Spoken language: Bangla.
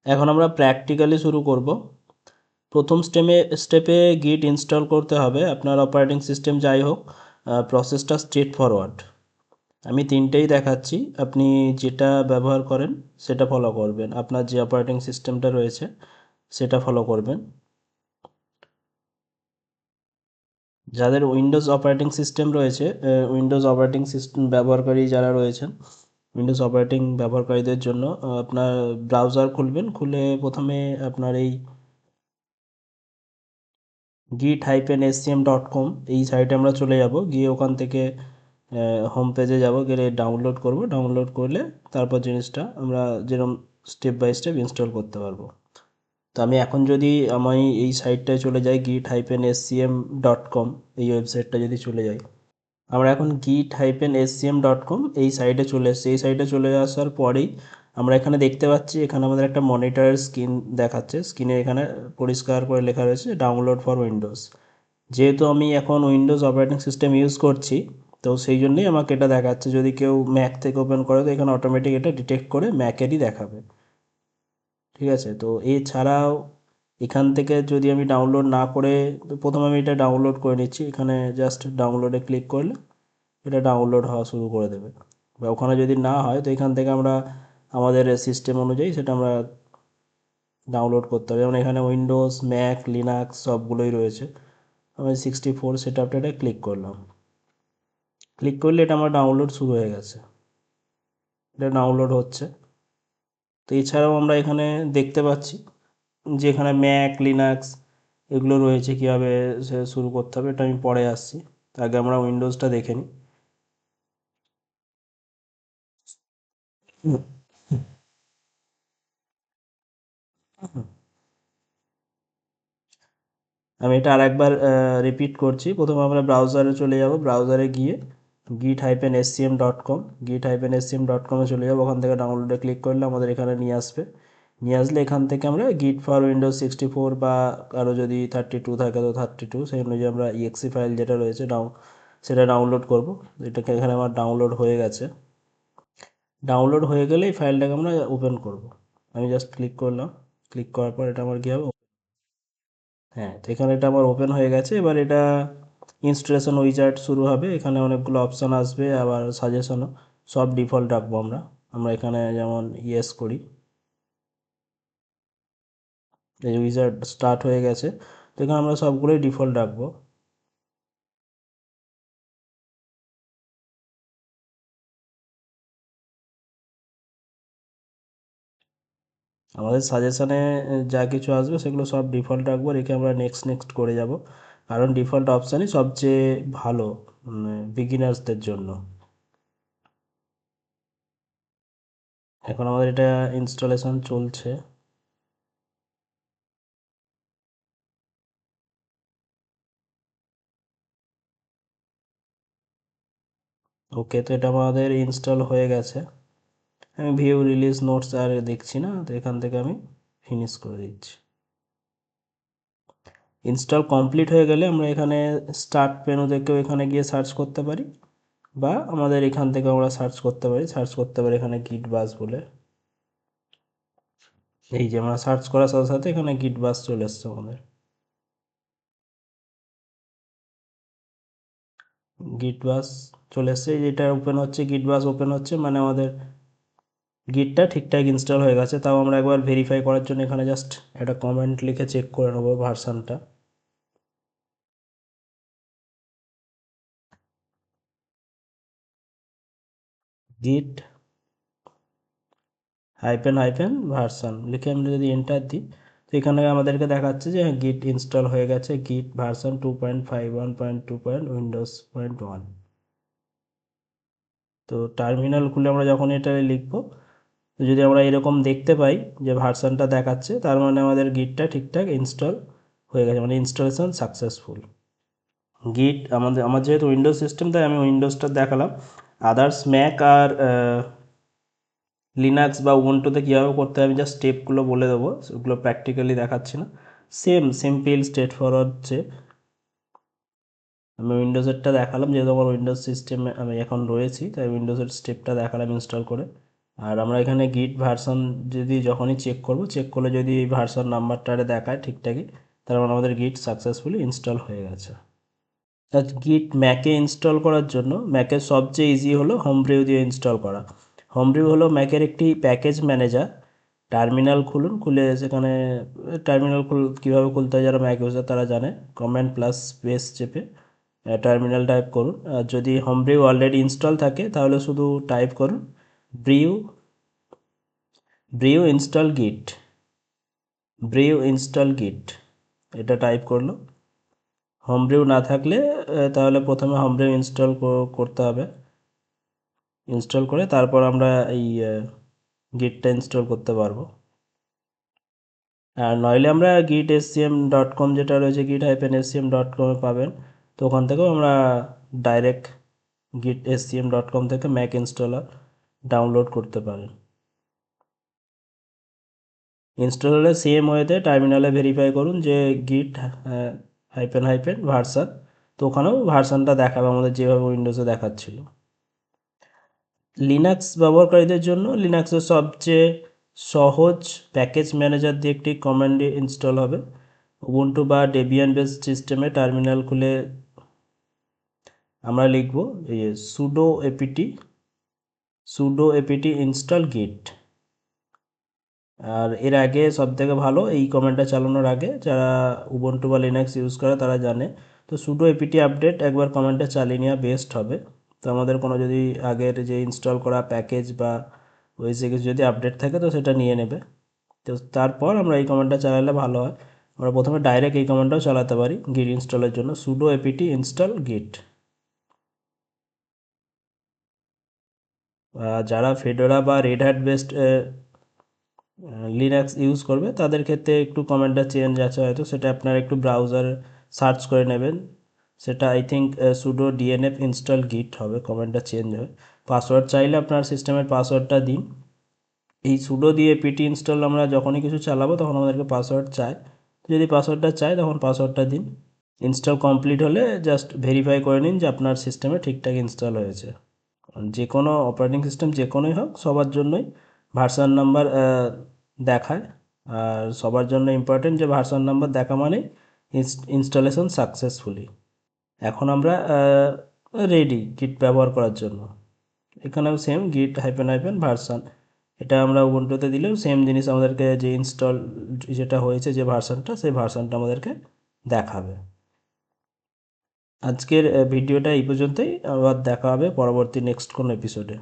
এখন আমরা প্র্যাকটিক্যালি শুরু করব। প্রথম স্টেপে গিট ইনস্টল করতে হবে। আপনার অপারেটিং সিস্টেম যাই হোক, প্রসেসটা স্ট্রেট ফরওয়ার্ড। আমি তিনটেই দেখাচ্ছি, আপনি যেটা ব্যবহার করেন সেটা ফলো করবেন। আপনার যে অপারেটিং সিস্টেমটা রয়েছে সেটা ফলো করবেন। যাদের উইন্ডোজ অপারেটিং সিস্টেম রয়েছে, উইন্ডোজ অপারেটিং সিস্টেম ব্যবহারকারী যারা রয়েছেন, উইন্ডোজ অপারেটিং ব্যবহারকারীদের জন্য আপনার ব্রাউজার খুলবেন। খুলে প্রথমে আপনার এই git-scm.com এই সাইটে আমরা চলে যাব। গিয়ে ওখান থেকে হোম পেজে যাব, গেলে ডাউনলোড করব। ডাউনলোড করলে তারপর জিনিসটা আমরা যেরকম স্টেপ বাই স্টেপ ইনস্টল করতে পারবো। তো আমি এখন যদি আমি এই সাইটটায় চলে যাই, git-scm.com এই ওয়েবসাইটটা যদি চলে যাই, আমরা এখন git-scm.com এই সাইটে চলে এসেছি। এই সাইটে চলে আসার পরেই আমরা এখানে দেখতে পাচ্ছি, এখানে আমাদের একটা মনিটরের স্ক্রিন দেখাচ্ছে। স্ক্রিনে এখানে পরিষ্কার করে লেখা রয়েছে ডাউনলোড ফর উইন্ডোজ। যেহেতু আমি এখন উইন্ডোজ অপারেটিং সিস্টেম ইউজ করছি, তো সেই জন্যই আমাকে এটা দেখাচ্ছে। যদি কেউ ম্যাক থেকে ওপেন করে তো এখানে অটোমেটিক এটা ডিটেক্ট করে ম্যাকেরই দেখাবে। ঠিক আছে, তো এছাড়াও এখান থেকে যদি আমি ডাউনলোড না করে, প্রথমে আমি এটা ডাউনলোড করে নিচ্ছি। এখানে জাস্ট ডাউনলোডে ক্লিক করলে এটা ডাউনলোড হওয়া শুরু করে দেবে। বা ওখানে যদি না হয় তো এখান থেকে আমরা আমাদের সিস্টেম অনুযায়ী সেটা আমরা ডাউনলোড করতে হবে। যেমন এখানে উইন্ডোজ, ম্যাক, লিনাক্স সবগুলোই রয়েছে। আমি 64 সেট আপটা এটা ক্লিক করলাম। ক্লিক করলে এটা আমার ডাউনলোড শুরু হয়ে গেছে, এটা ডাউনলোড হচ্ছে। তো এছাড়াও আমরা এখানে দেখতে পাচ্ছি যে এখানে ম্যাক, লিনাক্স এগুলো রয়েছে। কীভাবে সে শুরু করতে হবে এটা আমি পরে আসছি, আগে আমরা উইন্ডোজটা দেখে নিই। আমি এটা আরেকবার রিপিট করছি। প্রথমে আমরা ব্রাউজারে চলে যাব। ব্রাউজারে গিয়ে git-scm.com git-scm.com-এ চলে যাব। ওখান থেকে ডাউনলোডে ক্লিক করলে আমাদের এখানে নিয়ে আসবে। নিয়ে আসলে এখান থেকে আমরা গিট ফর উইন্ডোজ 64 বা আরও যদি 32 থাকে তো 32 সেই অনুযায়ী আমরা exe ফাইল যেটা রয়েছে সেটা ডাউনলোড করব। এটাকে এখানে আমার ডাউনলোড হয়ে গেছে। ডাউনলোড হয়ে গেলে এই ফাইলটাকে আমরা ওপেন করব। আমি জাস্ট ক্লিক করলাম। ক্লিক করার পর এটা আমার কী হবে, হ্যাঁ, তো এখানে এটা আমার ওপেন হয়ে গেছে। এবার এটা ইনস্টলেশন উইজার্ড শুরু হবে। এখানে অনেকগুলো অপশান আসবে, আবার সাজেশনও। সব ডিফল্ট রাখবো আমরা। আমরা এখানে যেমন ইয়েস করি, এই উইজার্ড স্টার্ট হয়ে গেছে। তো এখানে আমরা সবগুলোই ডিফল্ট রাখবো। আমাদের সাজেশনে যা কিছু আসবে সেগুলো সব ডিফল্ট রাখবো, রেখে আমরা নেক্সট নেক্সট করে যাব। কারণ ডিফল্ট অপশানই সবচেয়ে ভালো বিগিনার্সদের জন্য। এখন আমাদের এটা ইনস্টলেশন চলছে। ওকে, তো এটা আমাদের ইনস্টল হয়ে গেছে। আমি ভিউ রিলিজ নোটস আর দেখছি না, তো এখান থেকে আমি ফিনিশ করে দিচ্ছি। ইনস্টল কমপ্লিট হয়ে গেলে আমরা এখানে স্টার্ট মেনু থেকেও এখানে গিয়ে সার্চ করতে পারি, বা আমাদের এখান থেকে আমরা সার্চ করতে পারি এখানে গিট বাস বলে। এই যে আমরা সার্চ করার সাথে সাথে এখানে গিট বাস চলে এসছে আমাদের। গিট বাস চলে এসছে, যেটা ওপেন হচ্ছে, গিট বাস ওপেন হচ্ছে, মানে আমাদের গিটটা ঠিকঠাক ইনস্টল হয়ে গেছে। তাও আমরা একবার ভেরিফাই করার জন্য এখানে জাস্ট একটা কমেন্ট লিখে চেক করে নেবো ভার্সানটা। গিট ভার্সান লিখে আমরা যদি এন্টার দিই, তো এখানে আমাদেরকে দেখাচ্ছে যে গিট ইনস্টল হয়ে গেছে। গিট ভার্সান 2.51.2. উইন্ডোজ.1। তো টার্মিনাল খুলে আমরা যখন এটা লিখবো, তো যদি আমরা এরকম দেখতে পাই যে ভার্সানটা দেখাচ্ছে, তার মানে আমাদের গিটটা ঠিকঠাক ইনস্টল হয়ে গেছে, মানে ইনস্টলেশন সাকসেসফুল। গিট আমার যেহেতু উইন্ডোজ সিস্টেম, তাই আমি উইন্ডোজটা দেখালাম। আদার্স ম্যাক আর লিনাক্স বা উবুন্টুতে কীভাবে করতে হবে আমি জাস্ট স্টেপগুলো বলে দেবো, সেগুলো প্র্যাকটিক্যালি দেখাচ্ছি না। সেম সিম্পল স্ট্রেট ফরওয়ার্ড যে আমি উইন্ডোজেরটা দেখালাম, যেহেতু আমার উইন্ডোজ সিস্টেমে আমি এখন রয়েছি, তাই উইন্ডোজের স্টেপটা দেখালাম ইনস্টল করে। আর আমরা এখানে গিট ভার্সন যদি যখনই চেক করলে যদি এই ভার্সন নাম্বারটারে দেখায় ঠিকঠাকই, তার মানে আমাদের গিট সাকসেসফুলি ইনস্টল হয়ে গেছে। গিট ম্যাকে ইনস্টল করার জন্য ম্যাকের সবচেয়ে ইজি হলো হোমব্রিউ দিয়ে ইনস্টল করা। হোমব্রিউ হলো ম্যাকের একটি প্যাকেজ ম্যানেজার। টার্মিনাল খুলুন, খুলে সেখানে টার্মিনাল কীভাবে খুলতে হয় যারা ম্যাক ইউজার তারা জানে। কমান্ড প্লাস স্পেস চেপে টার্মিনাল টাইপ করুন। আর যদি হোমব্রিউ অলরেডি ইনস্টল থাকে তাহলে শুধু টাইপ করুন ব্রিউ ইনস্টল গিট, এটা টাইপ করলো। হোমব্রিউ না থাকলে তাহলে প্রথমে হোমব্রিউ ইনস্টল করতে হবে। ইনস্টল করে তারপর আমরা এই গিটটা ইনস্টল করতে পারবো। আর নইলে আমরা git.scm.com যেটা রয়েছে git-scm.com-এ পাবেন, তো ওখান থেকেও আমরা ডাইরেক্ট git.scm.com থেকে ম্যাক ইনস্টলার ডাউনলোড করতে পারেন। ইনস্টল হলে সেম ওয়েতে টার্মিনালে ভেরিফাই করুন যে গিট ভার্সান, তো ওখানেও ভার্সানটা দেখাবে আমাদের যেভাবে উইন্ডোজে দেখাচ্ছিল। লিনাক্স ব্যবহারকারীদের জন্য লিনাক্সের সবচেয়ে সহজ প্যাকেজ ম্যানেজার দিয়ে একটি কমান্ড ইনস্টল হবে। উবুন্টু বা ডেবিয়ান বেস সিস্টেমে টার্মিনাল খুলে আমরা লিখব এই sudo apt ইনস্টল গিট। আর এর আগে সবথেকে ভালো এই কমান্ডটা চালানোর আগে যারা উবুন্টু বা লিনাক্স ইউজ করে তারা জানে, তো sudo apt আপডেট একবার কমান্ডটা চালিয়ে নেওয়া বেস্ট হবে। তো আমাদের কোনো যদি আগের যে ইনস্টল করা প্যাকেজ বা ওইসে কিছু যদি আপডেট থাকে তো সেটা নিয়ে নেবে। তো তারপর আমরা এই কমান্ডটা চালালে ভালো হয়। আমরা প্রথমে ডাইরেক্ট এই কমান্ডটাও চালাতে পারি গিট ইনস্টলের জন্য, sudo apt ইনস্টল গিট। যারা ফেডোরা বা Red Hat based Linux use করবে তাদের ক্ষেত্রে একটু কমান্ডটা চেঞ্জ আছে, হয়তো সেটা আপনারা একটু ব্রাউজার সার্চ করে নেবেন। সেটা I think sudo dnf install গিট হবে, কমান্ডটা চেঞ্জ হয়। পাসওয়ার্ড চাইলে আপনার সিস্টেমের পাসওয়ার্ডটা দিন। এই sudo দিয়ে apt ইনস্টল আমরা যখনই কিছু চালাবো তখন আমাদেরকে পাসওয়ার্ড চায়, যদি পাসওয়ার্ডটা চায় তখন পাসওয়ার্ডটা দিন। ইনস্টল কমপ্লিট হলে জাস্ট ভেরিফাই করে নিন যে আপনার সিস্টেমে ঠিকঠাক ইনস্টল হয়েছে। যে কোনো অপারেটিং সিস্টেম যে কোনোই হোক সবার জন্যই ভার্সন নাম্বার দেখায়, আর সবার জন্য ইম্পর্টেন্ট যে ভার্সন নাম্বার দেখা মানে ইনস্টলেশন সাকসেসফুলি। এখন আমরা রেডি গিট ব্যবহার করার জন্য। এখানেও সেম গিট ভার্সন, এটা আমরা উবুন্টুতে দিলেও সেম জিনিস আমাদেরকে যে ইনস্টল যেটা হয়েছে যে ভার্সনটা সেই ভার্সনটা আমাদেরকে দেখাবে। আজকের ভিডিওটা এই পর্যন্তই, আবার দেখা হবে পরবর্তী নেক্সট কোনো এপিসোডে।